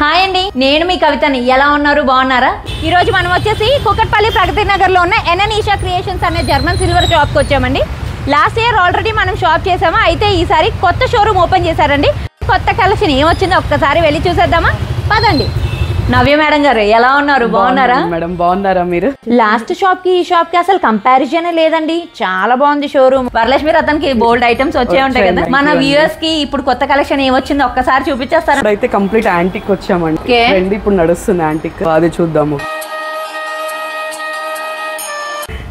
Hi అండి, నేను మీ కవితని. ఎలా ఉన్నారు? బాగున్నారా? ఈ రోజు మనం వచ్చేసి కుకట్పల్లి ప్రగతి నగర్ లో ఉన్న ఎన్ఎన్ ఈషా క్రియేషన్స్ అనే జర్మన్ సిల్వర్ షాప్ కి వచ్చామండి. లాస్ట్ ఇయర్ ఆల్రెడీ మనం షాప్ చేసాము, అయితే ఈసారి కొత్త షోరూమ్ ఓపెన్ చేశారండి. కొత్త కలెక్షన్ ఏమొచ్చిందో ఒక్కసారి వెళ్ళి చూసేద్దామా? పదండి. నవ్య మేడం గారు ఎలా ఉన్నారు? బాగున్నారా? మేడం బాగున్నారా మీరు? లాస్ట్ షాప్ కి ఈ షాప్ కి అసలు కంపారిజన్ లేదండి, చాలా బాగుంది షోరూమ్. వరలక్ష్మి రతన్కి బోల్డ్ ఐటమ్స్ వచ్చే ఉంటాయి కదా, మన వ్యూవర్స్ కి ఇప్పుడు కొత్త కలెక్షన్ ఏమొచ్చిందో ఒక్కసారి చూపించేస్తారా? అయితే కంప్లీట్ యాంటిక్ వచ్చామండి. ట్రెండ్ ఇప్పుడు నడుస్తుంది యాంటిక్, అది చూద్దాము.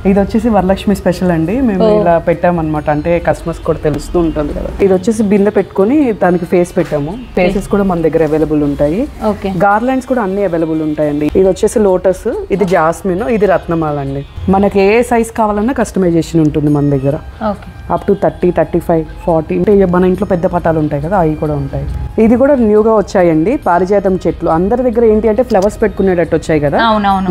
ఇది వచ్చేసి వరలక్ష్మి స్పెషల్ అండి, మేము ఇలా పెట్టామన్నమాట. అంటే కస్టమర్స్ కూడా తెలుస్తూ ఉంటుంది కదా. ఇది వచ్చేసి బిందె పెట్టుకొని దానికి ఫేస్ పెట్టాము. ఫేసెస్ కూడా మన దగ్గర అవైలబుల్ ఉంటాయి. గార్లాండ్స్ కూడా అన్ని అవైలబుల్ ఉంటాయండి. ఇది వచ్చేసి లోటస్, ఇది జాస్మిన్, ఇది రత్నమాల అండి. మనకి ఏ సైజ్ కావాలన్నా కస్టమైజేషన్ ఉంటుంది మన దగ్గర. అప్ టు 30, 35, 40 అంటే మన ఇంట్లో పెద్ద పటాలు ఉంటాయి కదా, అవి కూడా ఉంటాయి. ఇది కూడా న్యూగా వచ్చాయండి, పారిజాతం చెట్లు. అందరి దగ్గర ఏంటి అంటే ఫ్లవర్స్ పెట్టుకునేటట్టు వచ్చాయి కదా,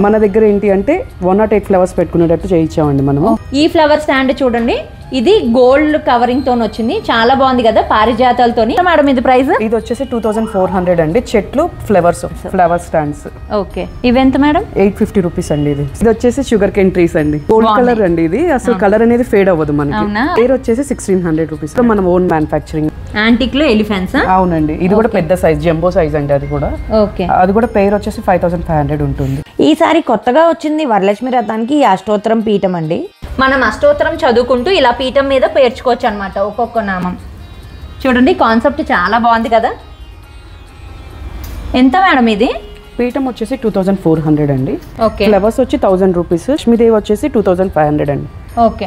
మన దగ్గర ఏంటి అంటే 108 ఫ్లవర్స్ పెట్టుకునేటట్టు చేయించామండి మనము. ఈ ఫ్లవర్ స్టాండ్ చూడండి, ఇది గోల్డ్ కవరింగ్ తో వచ్చింది, చాలా బాగుంది కదా, పారిజాతాలతో. మేడం ఇది ప్రైస్? ఇది వచ్చేసి 2400 అండి. చెట్లు ఫ్లవర్స్, ఫ్లవర్ స్టాండ్స్. ఓకే, ఇవెంత మేడం? 850 రూపీస్ అండి. ఇది వచ్చేసి షుగర్ కేన్ ట్రీస్ అండి, గోల్డ్ కలర్ అండి. ఇది అసలు కలర్ అనేది ఫేడ్ అవ్వదు మనకి. పేరు వచ్చేసి 1600 రూపీస్. మనం ఓన్ మ్యానుఫ్యాక్చరింగ్. యాంటిక్ లో ఎలిఫెంట్స్. అవునండి, ఇది కూడా పెద్ద సైజ్, జంబో సైజ్ అండి. అది కూడా అది కూడా పేరు వచ్చేసి 5500 ఉంటుంది. ఈసారి కొత్తగా వచ్చింది వరలక్ష్మి రథానికి అష్టోత్తరం పీఠం అండి. మనం అష్టోత్తరం చదువుకుంటూ ఇలా పీఠం మీద పేర్చుకోవచ్చు అనమాట ఒక్కొక్క నామం. చూడండి, కాన్సెప్ట్ చాలా బాగుంది కదా. ఎంత మేడం ఇది? పీఠం వచ్చేసి 2400 అండి. ఫ్లవర్స్ వచ్చి 1000 రూపీస్. లక్ష్మీదేవి వచ్చేసి 2500 అండి.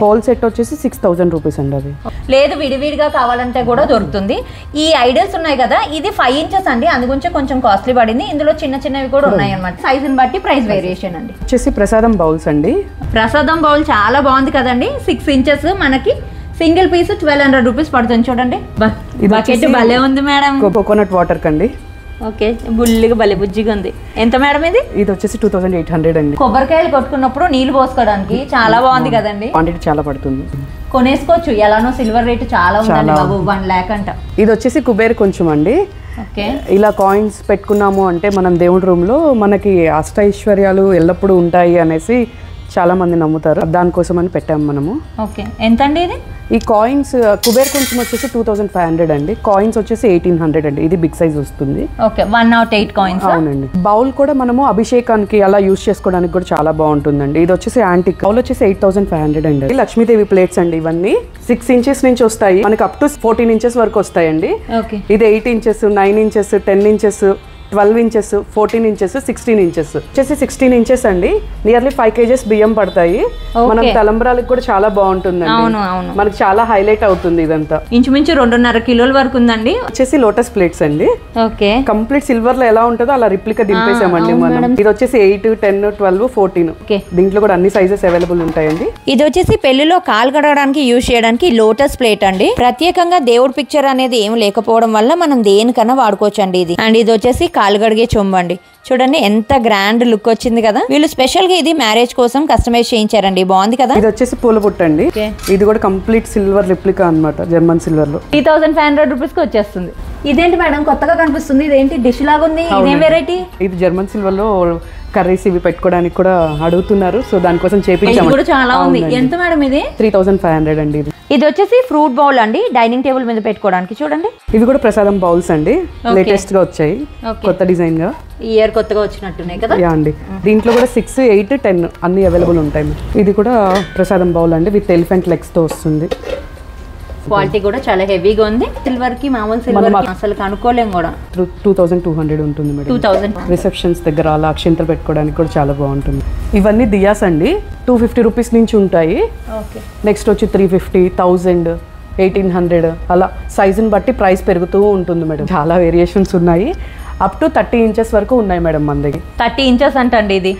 హోల్ సెట్ వచ్చేసి 6000 రూపీస్ అండి. అది లేదు, విడివిడిగా కావాలంటే కూడా దొరుకుతుంది. ఈ ఐడల్స్ ఉన్నాయి కదా, ఇది 5 ఇంచెస్ అండి, అందుగురించి కొంచెం కాస్ట్లీ పడింది. ఇందులో చిన్న చిన్నవి కూడా ఉన్నాయి అనమాట, సైజుని బట్టి ప్రైస్ వేరియేషన్ అండి. వచ్చేసి ప్రసాదం బౌల్స్ అండి. ప్రసాదం బౌల్ చాలా బాగుంది కదండి, 6 ఇంచెస్. మనకి సింగిల్ పీస్ 1200 రూపీస్ పడుతుంది. చూడండి, బకెట్ భలే ఉంది మేడం. కోకోనట్ వాటర్ కండి. ఓకే, బుల్లిగా భలే బుజ్జిగా ఉంది. ఎంత మేడం ఇది? ఇది వచ్చేసి 2800 అండి. కొబ్బరికాయలు కొట్టుకున్నప్పుడు నీళ్లు పోసుకోవడానికి చాలా బాగుంది కదండి. క్వాంటిటీ చాలా పడుతుంది, కొనేసుకోవచ్చు. ఎలానో సిల్వర్ రేట్ చాలా ఉందండి బాబు, 1 lakh అంట. ఇది వచ్చేసి కుబేర్ కొంచెం అండి. ఇలా కాయిన్స్ పెట్టుకున్నాము అంటే మనం దేవుడి రూమ్ లో మనకి అష్టైశ్వర్యాలు ఎల్లప్పుడూ ఉంటాయి అనేసి చాలా మంది నమ్ముతారు, దానికోసం అని పెట్టాము మనము. ఓకే, ఎంత అండి ఇది? ఈ కాయిన్స్ కుబేర్ కొంచెం వచ్చేసి 2500 అండి. కాయిన్స్ వచ్చేసి 1800 అండి. ఇది బిగ్ సైజ్ వస్తుంది. Okay, 108 coins. అవునండి. బౌల్ కూడా మనము అభిషేకానికి అలా యూజ్ చేసుకోవడానికి కూడా చాలా బాగుంటుందండి. ఇది వచ్చేసి యాంటిక్ బౌల్ వచ్చేసి 8500 అండి. లక్ష్మీదేవి ప్లేట్స్ అండి. ఇవన్నీ 6 ఇంచెస్ నుంచి వస్తాయి, మనకి అప్ టు 14 ఇంచెస్ వరకు వస్తాయండి. ఇది 8 inches, 9 inches, 10 inches, 12 inches, 14 inches, 16 inches. వచ్చేసి 16 ఇంచెస్ అండి. నియర్లీ 5 kgs బియ్యం పడతాయి. మనం తలంబ్రాలకు కూడా చాలా బాగుంటుందండి, మనకి చాలా హైలైట్ అవుతుంది. ఇదంతా ఇంచుమించు 2.5 కిలోల వరకు ఉందండి. వచ్చేసి లోటస్ ప్లేట్స్ అండి. ఓకే, కంప్లీట్ సిల్వర్ లో ఎలా ఉంటుందో అలా రిప్లికా దింపేసామండి మనం. ఇది వచ్చేసి 8, 10, 12, 14. దీంట్లో కూడా అన్ని సైజెస్ అవైలబుల్ ఉంటాయండి. ఇది వచ్చేసి పెళ్లిలో కాలు కడగడానికి యూజ్ చేయడానికి లోటస్ ప్లేట్ అండి. ప్రత్యేకంగా దేవుడి పిక్చర్ అనేది ఏం లేకపోవడం వల్ల మనం దేనికన్నా వాడుకోవచ్చు అండి ఇది. అండ్ ఇది వచ్చేసి కాలు కడిగే చొంబండి. చూడండి ఎంత గ్రాండ్ లుక్ వచ్చింది కదా. వీళ్ళు స్పెషల్ గా ఇది మ్యారేజ్ కోసం కస్టమైజ్ చేయించారండి, బాగుంది కదా. ఇది వచ్చేసి పూల బుట్ట అండి. ఇది కూడా కంప్లీట్ సిల్వర్ రిప్లికా అన్నమాట, జర్మన్ సిల్వర్ లో 3500 రూపీస్ కి వచ్చేస్తుంది. ఇదేంటి మేడం కొత్తగా కనిపిస్తుంది? ఇదేంటి డిష్ లాగా ఉంది, ఇదేం వెరైటీ? ఇది జర్మన్ సిల్వర్ లో కర్రీస్ ఇవి పెట్టుకోవడానికి కూడా అడుగుతున్నారు, సో దానికోసం చేపించాము. కూడా చాలా ఉంది. ఎంత మేడం ఇది? 3500 అండి. ఇది వచ్చేసి ఫ్రూట్ బౌల్ అండి, డైనింగ్ టేబుల్ మీద పెట్టుకోవడానికి. చూడండి, ఇవి కూడా ప్రసాదం బౌల్స్ అండి, లేటెస్ట్ గా వచ్చాయి, కొత్త డిజైన్ గా. ఈ ఇయర్ కొత్తగా వచ్చినట్టున్నాయి కదా. యా అండి. దీంట్లో కూడా 6, 8, 10 అన్ని అవైలబుల్ ఉంటాయి. ఇది కూడా ప్రసాదం బౌల్ అండి, విత్ ఎలిఫెంట్ లెగ్స్ తో వస్తుంది. క్వాలిటీ కూడా చాలా హెవీగా ఉంది. సిల్వర్ కి మామూలు సిల్వర్ కి అసలు కనుక్కోలేం కూడా. 2200 ఉంటుంది మేడం. 2000 రిసెప్షన్స్ దగ్గర అలా అక్షింతలు పెట్టుకోవడానికి కూడా చాలా బాగుంటుంది. ఇవన్నీ దియాస్ అండి, 250 రూపీస్ నుంచి ఉంటాయి. నెక్స్ట్ వచ్చి 350, 1000, 1800 అలా సైజుని బట్టి ప్రైస్ పెరుగుతూ ఉంటుంది మేడం. చాలా వేరియేషన్స్ ఉన్నాయి, అప్ టు 30 ఇంచెస్ వరకు ఉన్నాయి మేడం మన దగ్గర. 30 ఇంచెస్ అంటండి. ఇది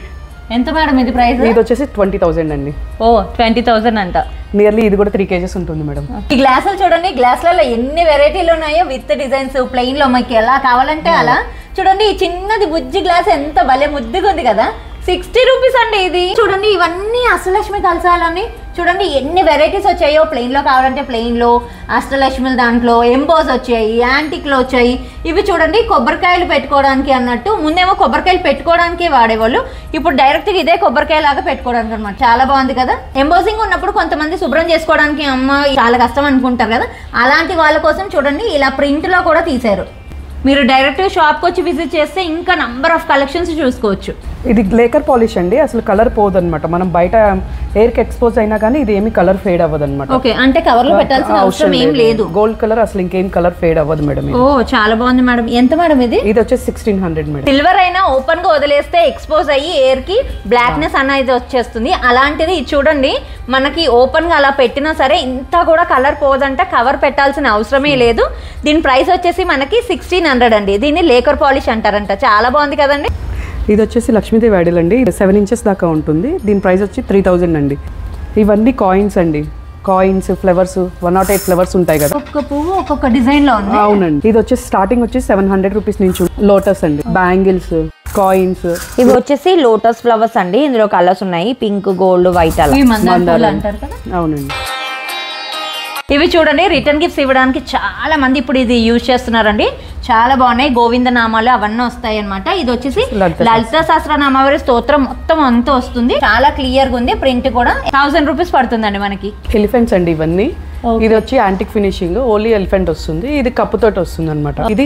ఎంత మేడం ఇది ప్రైస్? ఇది వచ్చేసి 20,000 అండి. ఓ, 20,000 అంట. నియర్లీ ఇది కూడా 3 kgs ఉంటుంది మేడం. ఈ గ్లాసులు చూడండి, గ్లాసులలో ఎన్ని వెరైటీలు ఉన్నాయో, విత్ డిజైన్స్, ప్లెయిన్ లో మనకి ఎలా కావాలంటే అలా. చూడండి, ఈ చిన్నది బుజ్జి గ్లాస్ ఎంత భలే ముద్దుగా ఉంది కదా. 60 రూపీస్ అండి ఇది. చూడండి, ఇవన్నీ అష్టలక్ష్మి కలశాలని చూడండి ఎన్ని వెరైటీస్ వచ్చాయో. ప్లెయిన్లో కావాలంటే ప్లెయిన్లో, అష్టలక్ష్మిల దాంట్లో ఎంబోస్ వచ్చాయి, యాంటిక్లో వచ్చాయి. ఇవి చూడండి కొబ్బరికాయలు పెట్టుకోవడానికి అన్నట్టు. ముందేమో కొబ్బరికాయలు పెట్టుకోవడానికి వాడేవాళ్ళు, ఇప్పుడు డైరెక్ట్గా ఇదే కొబ్బరికాయ లాగా పెట్టుకోవడానికి అనమాట. చాలా బాగుంది కదా. ఎంబోసింగ్ ఉన్నప్పుడు కొంతమంది శుభ్రం చేసుకోవడానికి అమ్మ చాలా కష్టం అనుకుంటారు కదా, అలాంటి వాళ్ళ కోసం చూడండి ఇలా ప్రింట్లో కూడా తీశారు. మీరు డైరెక్ట్గా షాప్కి వచ్చి విజిట్ చేస్తే ఇంకా నంబర్ ఆఫ్ కలెక్షన్స్ చూసుకోవచ్చు. ఇది లేకర్ పాలిష్ అండి, అసలు కలర్ పోదు అనమాట. మనం బయట ఎయిర్ కి ఎక్స్పోజ్ అయినా కానీ ఇది ఏమి కలర్ ఫేడ్ అవ్వదు అనమాట. ఓకే, అంటే కవర్ లో పెట్టాల్సిన అవసరం ఏం లేదు. గోల్డ్ కలర్ అసలు ఇంకేం కలర్ ఫేడ్ అవ్వదు మేడం. ఓ చాలా బాగుంది మేడం. ఎంత మేడం ఇది? ఇది వచ్చేసి 1600 మేడం. సిల్వర్ అయినా ఓపెన్ గా వదిలేస్తే ఎక్స్పోజ్ అయ్యి ఎయిర్ కి బ్లాక్నెస్ అనేది వచ్చేస్తుంది. అలాంటిది ఇది చూడండి, మనకి ఓపెన్ గా అలా పెట్టినా సరే ఇంత కూడా కలర్ పోదంట. కవర్ పెట్టాల్సిన అవసరమే లేదు. దీని ప్రైస్ వచ్చేసి మనకి 1600 అండి. దీన్ని లేకర్ పాలిష్ అంటారంట. చాలా బాగుంది కదండి. ఇది వచ్చేసి లక్ష్మీదేవి ఐడల్ అండి, 7 ఇంచెస్ దాకా ఉంటుంది. దీని ప్రైస్ వచ్చి 3000 అండి. ఇవన్నీ కాయిన్స్ అండి, కాయిన్స్, ఫ్లవర్స్, 108 ఫ్లవర్స్ ఉంటాయి కదా, ఒక్కొక్క పువ్వు ఒక్కొక్క డిజైన్ లో ఉంది. అవునండి. ఇది వచ్చేసి స్టార్టింగ్ వచ్చి 700 రూపీస్ నుంచి లోటస్ అండి, బ్యాంగిల్స్, కాయిన్స్. ఇవి వచ్చేసి లోటస్ ఫ్లవర్స్ అండి. ఇందులో కలర్స్ ఉన్నాయి, పింక్, గోల్డ్, వైట్ అలా అంటారు కదా. అవునండి. ఇవి చూడండి రిటర్న్ గిఫ్ట్స్ ఇవ్వడానికి చాలా మంది ఇప్పుడు ఇది యూజ్ చేస్తున్నారండి. చాలా బాగున్నాయి. గోవింద నామాలు అవన్నీ వస్తాయి అనమాట. ఇది వచ్చేసి లలిత సహస్రనామావళి స్తోత్రం మొత్తం అంతా వస్తుంది. చాలా క్లియర్ గా ఉంది. ప్రింట్ కూడా 1000 రూపీస్ పడుతుందండి మనకి. ఎలిఫెంట్స్ అండి ఇవన్నీ. ఇది వచ్చి యాంటిక్ ఫినిషింగ్, ఓన్లీ ఎలిఫెంట్ వస్తుంది. ఇది కప్పుతోటి వస్తుంది అనమాట. ఇది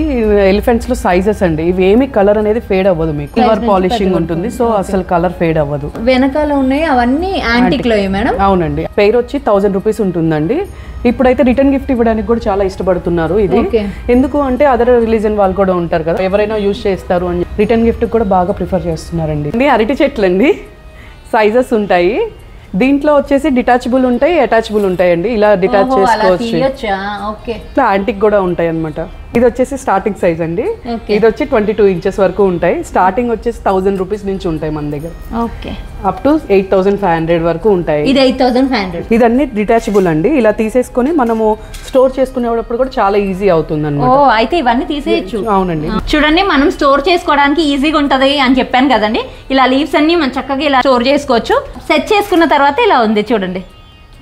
ఎలిఫెంట్స్ లో సైజెస్ అండి. ఇవి ఏమి కలర్ అనేది ఫేడ్ అవ్వదు, మీకు సిల్వర్ పాలిషింగ్ ఉంటుంది. సో అసలు కలర్ ఫేడ్ అవ్వదు. వెనకాల ఉన్నాయి అవన్నీ యాంటిక్ లో మేడం. అవునండి. పేరు వచ్చి 1000 రూపీస్ ఉంటుందండి. ఇప్పుడైతే రిటర్న్ గిఫ్ట్ ఇవ్వడానికి కూడా చాలా ఇష్టపడుతున్నారు ఇది. ఎందుకు అంటే అదర్ రిలీజన్ వాళ్ళు కూడా ఉంటారు కదా, ఎవరైనా యూజ్ చేస్తారు అని రిటర్న్ గిఫ్ట్ కూడా బాగా ప్రిఫర్ చేస్తున్నారండి. అరటి చెట్లు అండి, సైజెస్ ఉంటాయి. దీంట్లో వచ్చేసి డిటాచబుల్ ఉంటాయి, అటాచబుల్ ఉంటాయండి. ఇలా డిటాచ్ చేసుకోవచ్చు. ఇట్లా యాంటిక్ కూడా ఉంటాయి అనమాట. ఇది వచ్చేసి స్టార్టింగ్ సైజ్ అండి. ఇది వచ్చి 22 ఇంచెస్ వరకు ఉంటాయి. స్టార్టింగ్ వచ్చేసి 1000 రూపీస్ నుంచి ఉంటాయి మన దగ్గర. అప్ టు 8500 వరకు ఉంటాయి. ఇది 8500. ఇదన్నీ డిటాచబుల్ అండి. ఇలా తీసేసుకొని మనము స్టోర్ చేసుకునేటప్పుడు కూడా చాలా ఈజీ అవుతుంది అన్నమాట. ఓ అయితే ఇవన్నీ తీసేయచ్చు. అవునండి. చూడండి మనం స్టోర్ చేసుకోవడానికి ఈజీగా ఉంటది అని చెప్పాను కదండి. ఇలా లీవ్స్ అన్ని మనం చక్కగా ఇలా స్టోర్ చేసుకోవచ్చు. సెట్ చేసుకున్న తర్వాత ఇలా ఉంది చూడండి.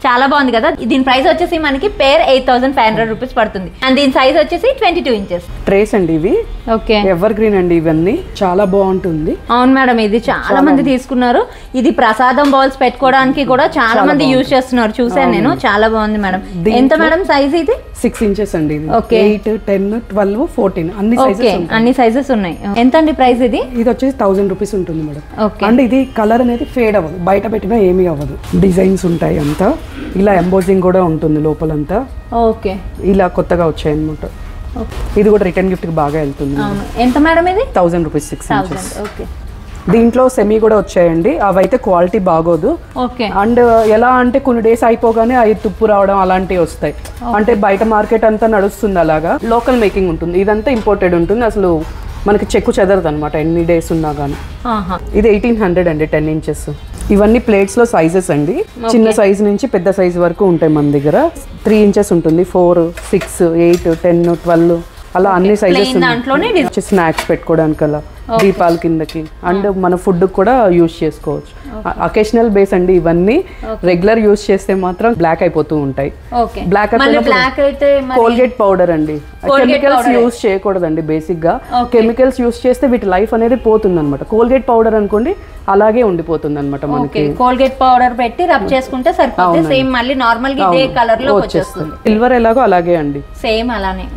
చాలా బాగుంది కదా. దీని ప్రైస్ వచ్చేసి మనకి పేర్ 8500 రూపీస్ పడుతుంది. అండ్ దీని సైజ్ వచ్చేసి 22 ఇంచెస్. ట్రేస్ అండి ఇవి. ఓకే, ఎవర్ గ్రీన్ అండి ఇవన్నీ. చాలా బాగుంటుంది. అవును మేడం, ఇది చాలా మంది తీసుకున్నారు. ఇది ప్రసాదం బౌల్స్ పెట్టుకోవడానికి కూడా చాలా మంది యూజ్ చేస్తున్నారు, చూసాను నేను. చాలా బాగుంది మేడం. ఎంత మేడం సైజ్ ఇది? 6 ఇంచెస్ అండి. 8, 10, 12, 14 అన్ని సైజెస్. అన్ని సైజెస్ ఉన్నాయి. ఎంత అండి ప్రైస్ ఇది? ఇది వచ్చేసి 1000 రూపీస్ ఉంటుంది మేడం. అండ్ ఇది కలర్ అనేది ఫేడ్ అవ్వదు, బయట పెట్టినా ఏమీ అవ్వదు. డిజైన్స్ ఉంటాయి అంతా. ఇలా ఎంబోజింగ్ కూడా ఉంటుంది లోపలంతా. ఓకే, ఇలా కొత్తగా వచ్చాయి అనమాట. ఇది కూడా రిటర్న్ గిఫ్ట్ కి బాగా వెళ్తుంది. ఎంత మేడం ఇది? 1000 రూపీస్, 6 ఇంచెస్. దీంట్లో సెమీ కూడా వచ్చాయండి. అవైతే క్వాలిటీ బాగోదు. అండ్ ఎలా అంటే కొన్ని డేస్ అయిపోగానే అవి తుప్పు రావడం అలాంటివి వస్తాయి. అంటే బయట మార్కెట్ అంతా నడుస్తుంది అలాగా. లోకల్ మేకింగ్ ఉంటుంది, ఇదంతా ఇంపోర్టెడ్ ఉంటుంది. అసలు మనకి చెక్కు చెదరదు అనమాట ఎన్ని డేస్ ఉన్నా కానీ. ఇది 1800 అండి, 10 ఇంచెస్. ఇవన్నీ ప్లేట్స్ లో సైజెస్ అండి. చిన్న సైజ్ నుంచి పెద్ద సైజ్ వరకు ఉంటాయి మన దగ్గర. 3 ఇంచెస్ ఉంటుంది, 4, 6, 8, 10, 12 అలా అన్ని సైజెస్ ఉన్నాయి. స్నాక్స్ పెట్టుకోవడానికి అలా, దీపాల కిందకి. అండ్ మన ఫుడ్ కూడా యూజ్ చేసుకోవచ్చు. అకేషనల్ బేస్ అండి ఇవన్నీ. రెగ్యులర్ యూజ్ చేస్తే మాత్రం బ్లాక్ అయిపోతూ ఉంటాయి. బ్లాక్ అయితే కోల్గేట్ పౌడర్ అండి. కెమికల్స్ యూజ్ చేయకూడదండి బేసిక్ గా. కెమికల్స్ యూజ్ చేస్తే వీటి లైఫ్ అనేది పోతుంది అనమాట. కోల్గేట్ పౌడర్ అనుకోండి అలాగే ఉండిపోతుంది అనమాట మనకి. కోల్గేట్ పౌడర్ పెట్టి రబ్ చేసుకుంటే సరిపోతుంది. సేమ్ మళ్ళీ నార్మల్ గా ఇదే కలర్ లో వచ్చేస్తుంది. సిల్వర్ ఎలాగో అలాగే అండి, సేమ్ అలానే.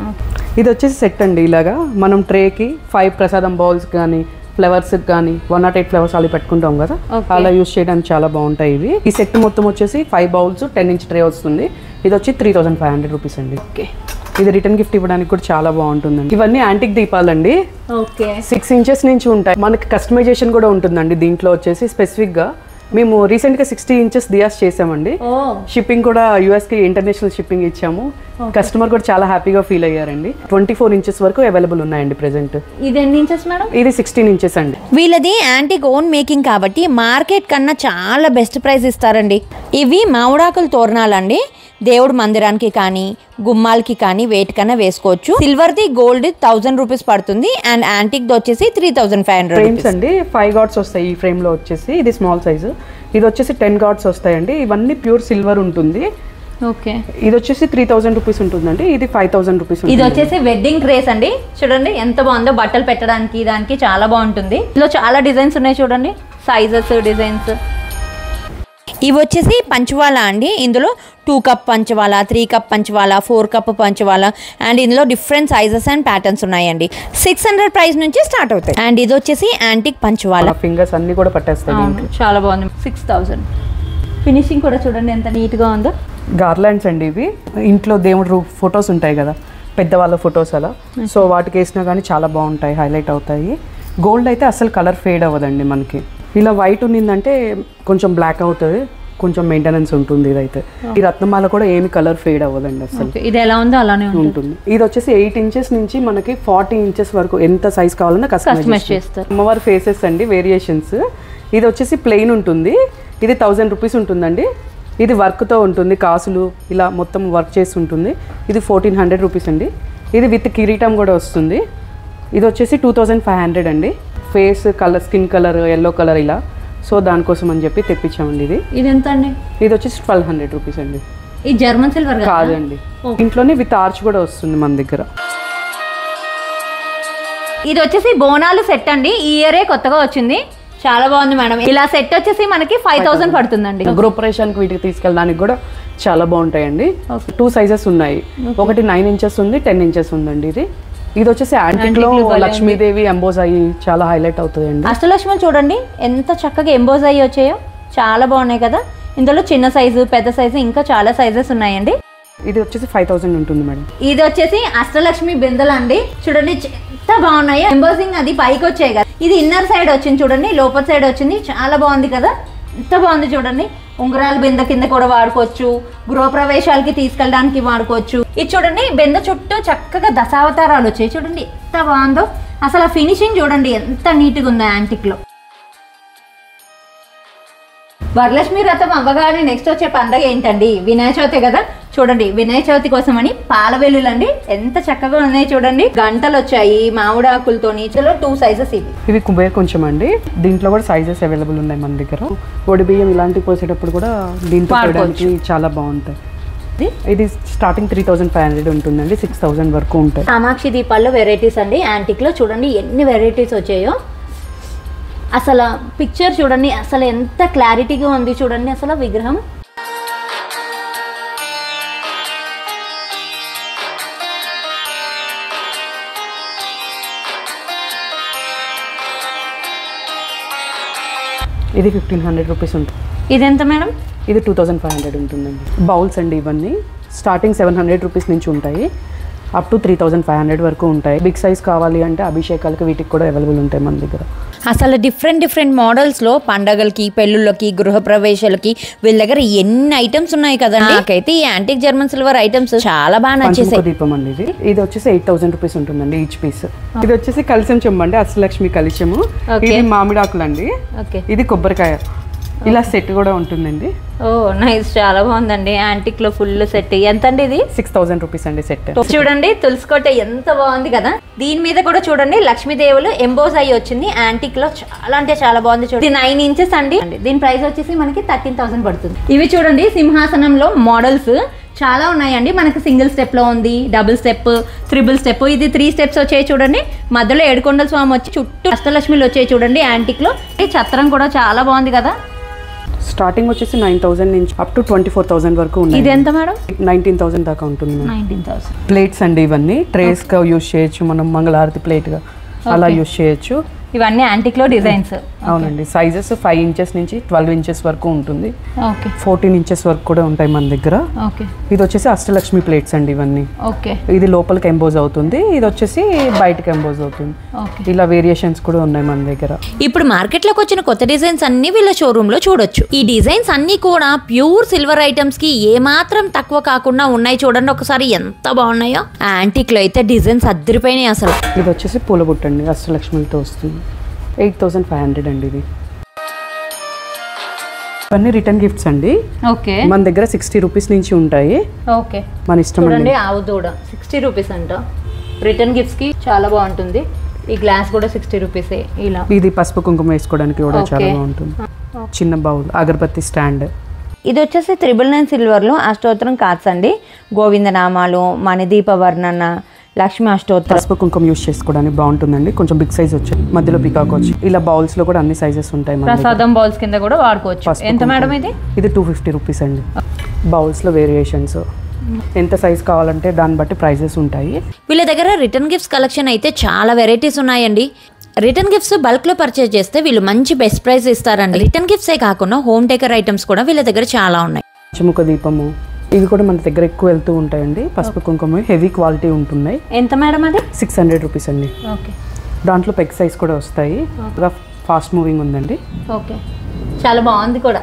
ఇది వచ్చేసి సెట్ అండి. ఇలాగా మనం ట్రేకి 5 ప్రసాదం బౌల్స్ కానీ, ఫ్లవర్స్ కానీ 108 ఫ్లవర్స్ అలా పెట్టుకుంటాం కదా, అలా యూజ్ చేయడానికి చాలా బాగుంటాయి ఇవి. ఈ సెట్ మొత్తం వచ్చేసి 5 బౌల్స్ 10 ఇంచ్ ట్రే వస్తుంది. ఇది వచ్చి 3500 రూపీస్ అండి. ఇది రిటర్న్ గిఫ్ట్ ఇవ్వడానికి కూడా చాలా బాగుంటుందండి. ఇవన్నీ యాంటిక్ దీపాలండి. 6 ఇంచెస్ నుంచి ఉంటాయి. మనకి కస్టమైజేషన్ కూడా ఉంటుందండి దీంట్లో వచ్చేసి. స్పెసిఫిక్ గా మేము రీసెంట్ గా 60 ఇంచెస్ దియాస్ చేసామండి. షిప్పింగ్ కూడా యుఎస్ కి ఇంటర్నేషనల్ షిప్పింగ్ ఇచ్చాము. కస్టమర్ కూడా చాలా హ్యాపీగా ఫీల్ అయ్యారండి. 24 ఇంచెస్ వరకు అవైలబుల్ ఉన్నాయండి ప్రెసెంట్. ఇది ఎన్ని ఇంచెస్ మేడం? ఇది 16 ఇంచెస్ అండి. వీళ్ళది యాంటిక్ ఓన్ మేకింగ్ కాబట్టి మార్కెట్ కన్నా చాలా బెస్ట్ ప్రైస్ ఇస్తారండి. ఇవి మామిడాకుల తోరణాలండి. దేవుడు మందిరానికి కానీ, గుమ్మాలకి కానీ వేటికన్నా వేసుకోవచ్చు. సిల్వర్ ది గోల్డ్ 1000 రూపీస్ పడుతుంది. అండ్ యాంటిక్ ది వచ్చేసి 3500 ఫ్రేమ్స్ అండి. 5 గాట్స్ వస్తాయి ఈ ఫ్రేమ్ లో వచ్చేసి. ఇది స్మాల్ సైజు. ఇది వచ్చేసి 10 గార్డ్స్ వస్తాయండి. ఇవన్నీ ప్యూర్ సిల్వర్ ఉంటుంది. ఓకే, ఇది వచ్చేసి 3000 రూపీస్ ఉంటుందండి. ఇది 5000 రూపీస్. ఇది వచ్చేసి వెడ్డింగ్ ట్రేస్ అండి. చూడండి ఎంత బాగుందో, బట్టలు పెట్టడానికి దానికి చాలా బాగుంటుంది. ఇందులో చాలా డిజైన్స్ ఉన్నాయి చూడండి, సైజెస్, డిజైన్స్. ఇవి వచ్చేసి పంచవాలా అండి. ఇందులో 2 కప్ పంచవాలా, 3 కప్ పంచవాలా, 4 కప్ పంచవాలా అండ్ ఇందులో డిఫరెంట్ సైజెస్ అండ్ ప్యాటర్న్స్ ఉన్నాయండి. 600 ప్రైస్ నుంచి స్టార్ట్ అవుతాయి. అండ్ ఇది వచ్చేసి యాంటిక్ పంచవాలా. ఫింగర్స్ అన్ని కూడా పట్టేస్తాయి. చాలా బాగుంది. 6000. ఫినిషింగ్ కూడా చూడండి ఎంత నీట్గా ఉందో. గార్లాండ్స్ అండి ఇవి. ఇంట్లో దేవుడు ఫొటోస్ ఉంటాయి కదా, పెద్దవాళ్ళ ఫొటోస్ అలా, సో వాటికి వేసినా కానీ చాలా బాగుంటాయి, హైలైట్ అవుతాయి. గోల్డ్ అయితే అసలు కలర్ ఫేడ్ అవ్వదండి మనకి. ఇలా వైట్ ఉన్నిందంటే కొంచెం బ్లాక్ అవుతుంది, కొంచెం మెయింటెనెన్స్ ఉంటుంది. ఇదైతే ఈ రత్నమాల కూడా ఏమి కలర్ ఫేడ్ అవ్వదండి అసలు. ఇది ఎలా ఉందో అలానే ఉంటుంది. ఇది వచ్చేసి 8 ఇంచెస్ నుంచి మనకి 40 ఇంచెస్ వరకు ఎంత సైజ్ కావాలన్నా కస్టమైజ్ చేస్తారు. అమ్మవారి ఫేసెస్ అండి, వేరియేషన్స్. ఇది వచ్చేసి ప్లెయిన్ ఉంటుంది. ఇది 1000 రూపీస్ ఉంటుందండి. ఇది వర్క్తో ఉంటుంది, కాసులు ఇలా మొత్తం వర్క్ చేసి ఉంటుంది. ఇది 1400 రూపీస్ అండి. ఇది విత్ కిరీటం కూడా వస్తుంది. ఇది వచ్చేసి 2500 అండి. Face colour, skin colour, yellow colour ఇలా, సో దానికోసం అని చెప్పి తెప్పించామండి. ఇది ఎంత అండి? ఇది వచ్చేసి 1200 రూపీస్ అండి. ఈ జర్మన్ సిల్వర్ కాదండి, ఇంట్లోనే విత్ ఆర్చ్ కూడా వస్తుంది మన దగ్గర. ఇది వచ్చేసి బోనాలు సెట్ అండి. ఈ ఇయరే కొత్తగా వచ్చింది, చాలా బాగుంది మేడం. ఇలా సెట్ వచ్చేసి మనకి 5000 పడుతుందండి. గృహప్రవేశానికి వీటికి తీసుకెళ్ళడానికి కూడా చాలా బాగుంటాయండి. 2 సైజెస్ ఉన్నాయి. ఒకటి 9 ఇంచెస్ ఉంది, 10 ఇంచెస్ ఉందండి. ఇది వచ్చేసి యాంటిక్ లో లక్ష్మీదేవి ఎంబోజ్ అయ్యి చాలా హైలైట్ అవుతుందండి. అష్టలక్ష్మి చూడండి ఎంత చక్కగా ఎంబోజ్ అయ్యి వచ్చాయో, చాలా బాగున్నాయి కదా. ఇందులో చిన్న సైజు, పెద్ద సైజు, ఇంకా చాలా సైజెస్ ఉన్నాయండి. ఇది వచ్చేసి 5000 ఉంటుంది మేడం. ఇది వచ్చేసి అష్టలక్ష్మి బిందెలు అండి. చూడండి ఎంత బాగున్నాయి. ఎంబోజింగ్ అది పైకి వచ్చాయి కదా. ఇది ఇన్నర్ సైడ్ వచ్చింది చూడండి, లోపల సైడ్ వచ్చింది, చాలా బాగుంది కదా. ఎంత బాగుంది చూడండి. ఉంగరాల బిందె కింద కూడా వాడుకోవచ్చు, గృహప్రవేశాలకి తీసుకెళ్ళడానికి వాడుకోవచ్చు. ఇది చూడండి, బిందె చుట్టూ చక్కగా దశావతారాలు వచ్చాయి చూడండి, ఎంత బాగుందో అసలు. ఆ ఫినిషింగ్ చూడండి ఎంత నీట్గా ఉందో యాంటిక్ లో. వరలక్ష్మి వ్రతం అవ్వగానే నెక్స్ట్ వచ్చే పండుగ ఏంటండి? వినాయక చవితి కదా. చూడండి, వినాయక చవితి కోసం అని పాల వెల్లులు అండి ఎంత చక్కగా ఉన్నాయి చూడండి. గంటలు వచ్చాయి మామిడాకులతోని. చలో 2 సైజెస్ ఇవి కుబేర్ కొంచెం అండి. దీంట్లో కూడా సైజెస్ అవైలబుల్ ఉన్నాయి మన దగ్గర. పొడి బియ్యం ఇలాంటివి పోసేటప్పుడు కూడా దీంట్లో పోయడానికి చాలా బాగుంటాయి. ఇది స్టార్టింగ్ 3500 ఉంటుందండి, 6000 వరకు ఉంటాయి. కామాక్షి దీపాల్లో వెరైటీస్ అండి యాంటిక్ లో. చూడండి ఎన్ని వెరైటీస్ వచ్చాయో. అసలు పిక్చర్ చూడండి, అసలు ఎంత క్లారిటీగా ఉంది చూడండి అసలు విగ్రహం. ఇది 1500 రూపీస్ ఉంటుంది. ఇది ఎంత మేడం? ఇది 2500 ఉంటుందండి. బౌల్స్ అండి ఇవన్నీ. స్టార్టింగ్ 700 రూపీస్ నుంచి ఉంటాయి, అప్ టు 3500 వరకు ఉంటాయి. బిగ్ సైజ్ కావాలి అంటే అభిషేకాలకి వీటికి కూడా అవైలబుల్ ఉంటాయి మన దగ్గర. అసలు డిఫరెంట్ మోడల్స్లో పండగలకి, పెళ్ళిళ్ళకి, గృహప్రవేశాలకి వీళ్ళ దగ్గర ఎన్ని ఐటమ్స్ ఉన్నాయి కదండి. నాకైతే ఈ యాంటిక్ జర్మన్ సిల్వర్ ఐటమ్స్ చాలా బాగా నచ్చేసాయి. దీపం అండి ఇది వచ్చేసి 8000 రూపీస్ ఉంటుందండి ఈచ్ పీస్. ఇది వచ్చేసి కలిసం చెంబు అండి, అష్టలక్ష్మి కలిసము. ఇది మామిడాకులు అండి, ఇది కొబ్బరికాయ. ఇలా సెట్ కూడా ఉంటుందండి. ఓ నైస్, చాలా బాగుందండి. యాంటిక్ లో ఫుల్ సెట్. ఎంత అండి ఇది? 6000 రూపీస్ అండి సెట్. చూడండి తులసికోట ఎంత బాగుంది కదా. దీని మీద కూడా చూడండి లక్ష్మీదేవులు ఎంబోజ్ అయ్యి వచ్చింది యాంటిక్ లో, చాలా అంటే చాలా బాగుంది. చూడండి 9 ఇంచెస్ అండి. దీని ప్రైస్ వచ్చేసి మనకి 13000 పడుతుంది. ఇవి చూడండి సింహాసనంలో మోడల్స్ చాలా ఉన్నాయండి. మనకి సింగిల్ స్టెప్ లో ఉంది, డబుల్ స్టెప్, త్రిబుల్ స్టెప్. ఇది 3 స్టెప్స్ వచ్చాయి చూడండి. మధ్యలో ఏడుకొండల స్వామి వచ్చి చుట్టూ అష్టలక్ష్మిలు వచ్చాయి చూడండి యాంటిక్ లో. ఈ ఛత్రం కూడా చాలా బాగుంది కదా. స్టార్టింగ్ వచ్చేసి 9000 నుంచి అప్ టు 24000 వరకు ఉంది. ఇది ఎంత మేడం? 19000 దాకా ఉంటుంది. 19000. ప్లేట్స్ అండి ఇవన్నీ. ట్రేస్ గా యూజ్ చేయొచ్చు మనం, మంగళహారతి ప్లేట్ గా అలా యూజ్ చేయొచ్చు. ఇవన్నీ యాంటిక్ లో డిజైన్స్. అవునండి. సైజెస్ 5 ఇంచెస్ నుంచి 12 ఇంచెస్ వరకు ఉంటుంది. ఓకే. 14 ఇంచెస్ వరకు కూడా ఉంటాయి మన దగ్గర. ఓకే. ఇది వచ్చేసి అష్టలక్ష్మి ప్లేట్స్ అండి ఇవన్నీ. ఓకే. ఇది లోపలికి ఎంబోజ్ అవుతుంది, ఇది వచ్చేసి బయటకి ఎంబోజ్ అవుతుంది. ఓకే. ఇలా వేరియేషన్స్ కూడా ఉన్నాయి మన దగ్గర. ఇప్పుడు మార్కెట్ లోకి వచ్చిన కొత్త డిజైన్స్ అన్ని వీళ్ళ షోరూమ్ లో చూడొచ్చు. ఈ డిజైన్స్ అన్ని కూడా ప్యూర్ సిల్వర్ ఐటమ్స్ కి ఏ మాత్రం తక్కువ కాకుండా ఉన్నాయి. చూడండి ఒకసారి ఎంత బాగున్నాయో. యాంటిక్ లో అయితే డిజైన్స్ అద్దరిపోయినాయి అసలు. ఇది వచ్చేసి పూలబుట్ట అండి, అష్టలక్ష్మితో వస్తుంది. 8500 అండి ఇది. ఇవన్నీ రిటర్న్ గిఫ్ట్స్ అండి. ఓకే. మన దగ్గర 60 రూపీస్ నుంచి ఉంటాయి. ఓకే. మన ఇష్టం చూడండి ఆవు దూడ 60 రూపీస్ అంట. రిటర్న్ గిఫ్ట్స్ కి చాలా బాగుంటుంది. ఈ గ్లాస్ కూడా 60 రూపీసే. ఇలా ఇది పసుపు కుంకుమ వేసుకోవడానికి కూడా చాలా బాగుంటుంది. చిన్న బౌల్, అగరబత్తి స్టాండ్. ఇది వచ్చేసి 999 సిల్వర్లో అష్టోత్తరం కార్డ్స్ అండి. గోవిందనామాలు, మణిదీప వర్ణన, లక్ష్మీ అష్టోత్తరం. పసుపు కుంకుమ యూస్ చేసుకోవడానికి బాగుంటుందండి. కొంచెం బిగ్ సైజ్ వచ్చి మధ్యలో పికాక్ వచ్చి ఇలా బౌల్స్ లో కూడా అన్ని సైజెస్ ఉంటాయి. ప్రసాదం బౌల్స్ కింద కూడా వాడుకోవచ్చు. ఎంత మేడం ఇది? ఇది 250 రూపీస్ అండి. బౌల్స్ లో వేరియేషన్స్ ఎంత సైజ్ కావాలంటే దాన్ని బట్టి ప్రైజెస్ ఉంటాయి. వీళ్ళ దగ్గర రిటర్న్ గిఫ్ట్స్ కలెక్షన్ అయితే చాలా వెరైటీస్ ఉన్నాయండి. రిటర్న్ గిఫ్ట్స్ బల్క్లో పర్చేస్ చేస్తే వీళ్ళు మంచి బెస్ట్ ప్రైస్ ఇస్తారండి. రిటర్న్ గిఫ్ట్సే కాకుండా హోమ్ డెకర్ ఐటమ్స్ కూడా వీళ్ళ దగ్గర చాలా ఉన్నాయి. పంచముఖ దీపము ఇవి కూడా మన దగ్గర ఎక్కువ వెళ్తూ ఉంటాయండి. పసుపు కుంకుమ హెవీ క్వాలిటీ ఉంటున్నాయి. ఎంత మేడం అది? 600 రూపీస్ అండి. ఓకే. దాంట్లో పెగ్ సైజ్ కూడా వస్తాయి. ఫాస్ట్ మూవింగ్ ఉందండి. ఓకే, చాలా బాగుంది కూడా.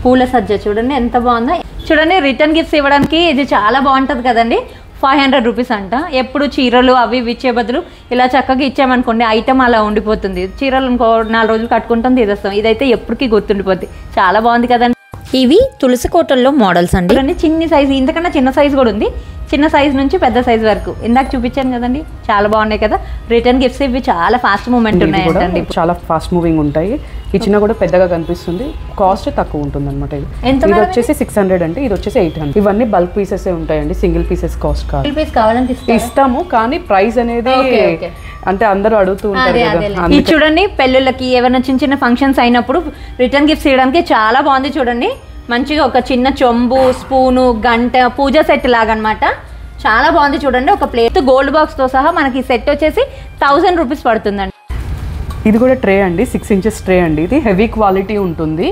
పూల సజ్జ చూడండి ఎంత బాగుందో. చూడండి, రిటర్న్ గిఫ్ట్స్ ఇవ్వడానికి ఇది చాలా బాగుంటుంది కదండి. 500 రూపీస్ అంట. ఎప్పుడు చీరలు అవి ఇచ్చే బదులు ఇలా చక్కగా ఇచ్చామనుకోండి, ఐటమ్ అలా ఉండిపోతుంది. చీరలు ఇంకో 4 రోజులు కట్టుకుంటాం, తీసేస్తాం. ఇదైతే ఎప్పటికీ గుర్తుండిపోద్ది. చాలా బాగుంది కదండి. ఇవి తులసి కోటల్లో మోడల్స్ అండి. చిన్న సైజు, ఇంతకన్నా చిన్న సైజు కూడా ఉంది. చిన్న సైజు నుంచి పెద్ద సైజు వరకు ఇందాక చూపించాను కదండి. చాలా బాగున్నాయి కదా రిటర్న్ గిఫ్ట్స్. ఇవి చాలా ఫాస్ట్ మూమెంట్ ఉన్నాయండి. చాలా ఫాస్ట్ మూవింగ్ ఉంటాయి. ఇచ్చిన కూడా పెద్దగా కనిపిస్తుంది. కాస్ట్ తక్కువ ఉంటుంది అనమాట. ఇది వచ్చేసి 600 అంటే ఇది వచ్చేసి 800. ఇవన్నీ బల్క్ పీసెస్ ఉంటాయండి. సింగిల్ పీసెస్ కాస్ట్ కాదు. పీస్ కావాలంటే ఇస్తాము, కానీ ప్రైస్ అనేది అంటే అందరూ అడుగుతూ ఉంటారు కదా. ఇది చూడండి, పెళ్ళిళ్ళకి ఏమైనా చిన్న చిన్న ఫంక్షన్స్ అయినప్పుడు రిటర్న్ గిఫ్ట్స్ ఇవ్వడానికి చాలా బాగుంది. చూడండి, మంచిగా ఒక చిన్న చెంబు, స్పూను, గంట, పూజ సెట్ లాగా అనమాట. చాలా బాగుంది చూడండి. ఒక ప్లేట్ గోల్డ్ బాక్స్ తో సహా మనకి సెట్ వచ్చేసి 1000 రూపీస్ పడుతుందండి. ఇది కూడా ట్రే అండి. 6 ఇంచెస్ ట్రే అండి. ఇది హెవీ క్వాలిటీ ఉంటుంది.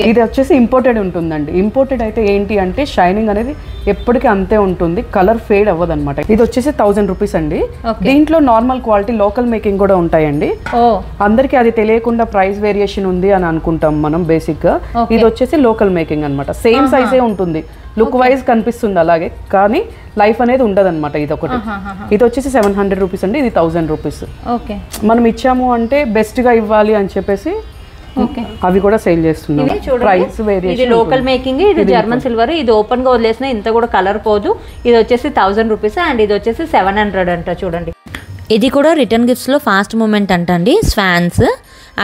ఇది వచ్చేసి ఇంపోర్టెడ్ ఉంటుందండి. ఇంపోర్టెడ్ అయితే ఏంటి అంటే షైనింగ్ అనేది ఎప్పటికీ అంతే ఉంటుంది, కలర్ ఫేడ్ అవ్వదు అనమాట. ఇది వచ్చేసి 1000 రూపీస్ అండి. దీంట్లో నార్మల్ క్వాలిటీ, లోకల్ మేకింగ్ కూడా ఉంటాయండి. అందరికి అది తెలియకుండా ప్రైస్ వేరియేషన్ ఉంది అని అనుకుంటాం మనం బేసిక్ గా. ఇది వచ్చేసి లోకల్ మేకింగ్ అనమాట. సేమ్ సైజే ఉంటుంది, లుక్ వైజ్ కనిపిస్తుంది అలాగే, కానీ లైఫ్ అనేది ఉండదు అనమాట. ఇది ఒకటి. ఇది వచ్చేసి 700 రూపీస్ అండి. ఇది 1000 రూపీస్. మనం ఇచ్చాము అంటే బెస్ట్ గా ఇవ్వాలి అని చెప్పేసి అవి కూడా సేల్ చేస్తున్నాం. Price variation. ఇది లోకల్ మేకింగ్, ఇది జర్మన్ సిల్వర్. ఇది ఓపెన్ గా వదిలేసిన ఇంత కూడా కలర్ పోదు. ఇది వచ్చేసి 1000 రూపీస్ అండ్ ఇది వచ్చేసి 700 అంట. చూడండి, ఇది కూడా రిటర్న్ గిఫ్ట్స్ లో ఫాస్ట్ మూమెంట్ అంటండి. స్వాన్స్,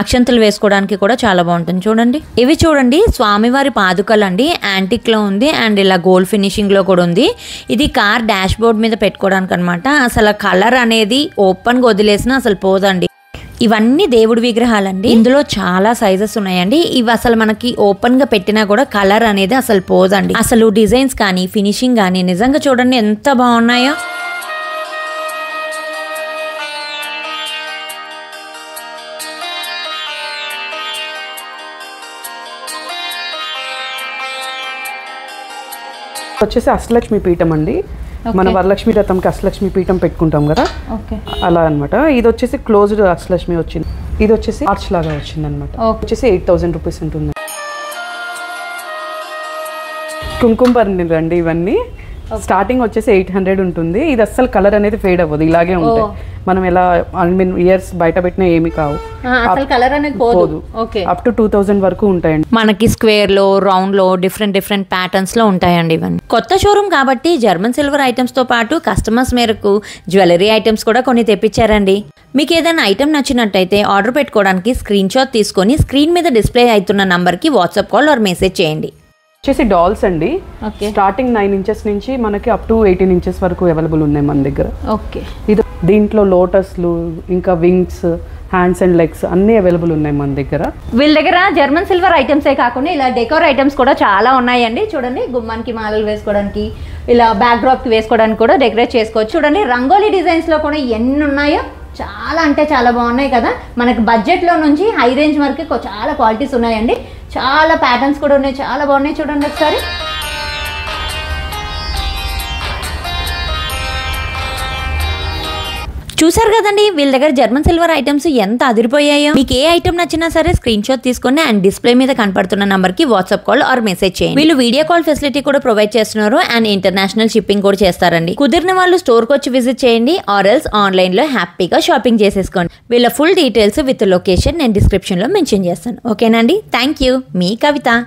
అక్షంతలు వేసుకోవడానికి కూడా చాలా బాగుంటుంది. చూడండి, ఇవి చూడండి స్వామివారి పాదుకలు అండి. యాంటిక్ లో ఉంది అండ్ ఇలా గోల్డ్ ఫినిషింగ్ లో కూడా ఉంది. ఇది కార్ డాష్ బోర్డ్ మీద పెట్టుకోవడానికి అనమాట. అసలు కలర్ అనేది ఓపెన్ గా వదిలేసినా అసలు పోదండి. ఇవన్నీ దేవుడి విగ్రహాలండి. ఇందులో చాలా సైజెస్ ఉన్నాయండి. ఇవి అసలు మనకి ఓపెన్ గా పెట్టినా కూడా కలర్ అనేది అసలు పోదండి. అసలు డిజైన్స్ కానీ ఫినిషింగ్ కానీ నిజంగా చూడండి ఎంత బాగున్నాయో. వచ్చేసి అష్టలక్ష్మి పీఠం అండి. మన వరలక్ష్మి రథంకి అష్టలక్ష్మి పీఠం పెట్టుకుంటాం కదా, అలా అనమాట. ఇది వచ్చేసి క్లోజ్డ్ అష్టలక్ష్మి వచ్చింది. ఇది వచ్చేసి ఆర్చ్ లాగా వచ్చింది అనమాట. వచ్చేసి 8000 రూపీస్ ఉంటుంది. కుంకుమ పర్ణిలు అండి ఇవన్నీ. స్టార్టింగ్ వచ్చేసి 800 ఉంటుంది. ఇది అస్సలు కలర్ అనేది ఫేడ్ అవ్వదు, ఇలాగే ఉంటాయి. మనం ఎలా ఇయర్స్ బయట పెట్టినా ఏమి కావు, పోదు. అప్ టు 2000 వరకు ఉంటాయండి. మనకి స్క్వేర్ లో, రౌండ్ లో, డిఫరెంట్ ప్యాటర్న్స్ లో ఉంటాయండి ఇవన్నీ. కొత్త షోరూమ్ కాబట్టి జర్మన్ సిల్వర్ ఐటమ్స్ తో పాటు కస్టమర్స్ మేరకు జ్యువెలరీ ఐటమ్స్ కూడా కొన్ని తెప్పించారండి. మీకు ఏదైనా ఐటమ్ నచ్చినట్టయితే ఆర్డర్ పెట్టుకోవడానికి స్క్రీన్ షాట్ తీసుకొని స్క్రీన్ మీద డిస్ప్లే అవుతున్న నంబర్ కి వాట్సాప్ కాల్ ఆర్ మెసేజ్ చేయండి. వచ్చేసి డాల్స్ అండి. స్టార్టింగ్ 9 ఇంచెస్ నుంచి మనకి అప్ టు 18 ఇంచెస్ వరకు అవైలబుల్ ఉన్నాయి మన దగ్గర. ఇది దీంట్లో లోటస్లు, ఇంకా వింగ్స్, హ్యాండ్స్ అండ్ లెగ్స్ అన్ని అవైలబుల్ ఉన్నాయి మన దగ్గర. వీళ్ళ దగ్గర జర్మన్ సిల్వర్ ఐటమ్సే కాకుండా ఇలా డెకోర్ ఐటమ్స్ కూడా చాలా ఉన్నాయండి. చూడండి, గుమ్మానికి మాలలు వేసుకోవడానికి, ఇలా బ్యాక్ డ్రాప్ కి వేసుకోవడానికి కూడా డెకరేట్ చేసుకోవచ్చు. చూడండి, రంగోలీ డిజైన్స్ లో కూడా ఎన్ని ఉన్నాయో. చాలా అంటే చాలా బాగున్నాయి కదా. మనకి బడ్జెట్లో నుంచి హై రేంజ్ వరకు చాలా క్వాలిటీస్ ఉన్నాయండి. చాలా ప్యాటర్న్స్ కూడా ఉన్నాయి, చాలా బాగున్నాయి. చూడండి ఒకసారి. చూసారు కదండి వీళ్ళ దగ్గర జర్మన్ సిల్వర్ ఐటమ్స్ ఎంత అదిరిపోయాయో. మీకు ఏ ఐటమ్ నచ్చినా సరే స్క్రీన్ షాట్ తీసుకొని అండ్ డిస్ప్లే మీద కనపడుతున్న నంబర్ కి వాట్సాప్ కాల్ ఆర్ మెసేజ్ చేయండి. వీళ్ళు వీడియో కాల్ ఫెసిలిటీ కూడా ప్రొవైడ్ చేస్తున్నారు అండ్ ఇంటర్నేషనల్ షిప్పింగ్ కూడా చేస్తారండి. కుదిరిన వాళ్ళు స్టోర్ కి వచ్చి విజిట్ చేయండి ఆర్ ఎల్స్ ఆన్లైన్ లో హ్యాపీగా షాపింగ్ చేసేసుకోండి. వీళ్ళ ఫుల్ డీటెయిల్స్ విత్ లొకేషన్ నేను డిస్క్రిప్షన్ లో మెన్షన్ చేస్తాను. ఓకేనండి, థ్యాంక్ యూ. Me Kavitha.